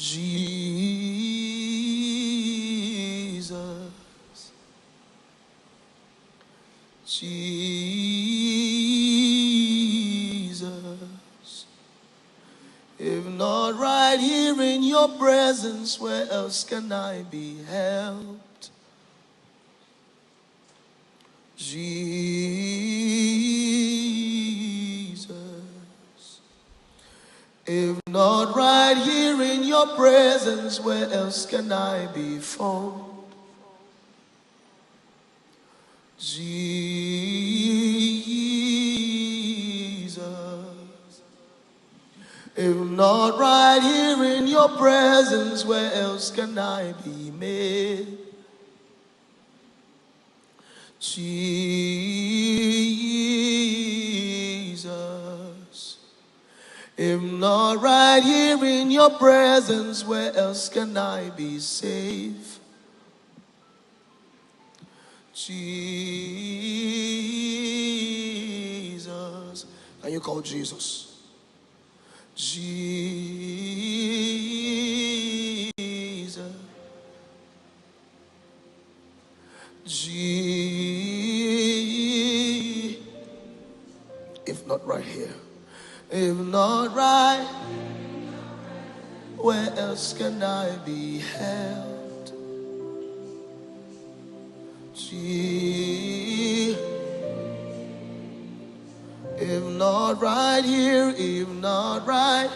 Jesus, Jesus. If not right here in your presence, where else can I be helped? Jesus. If not right here in your presence, where else can I be found? Jesus. If not right here in your presence, where else can I be made? Jesus. If not right here in your presence, where else can I be safe? Jesus. Can you call Jesus? Jesus. If not right here, if not right, where else can I be held? If not right here, if not right.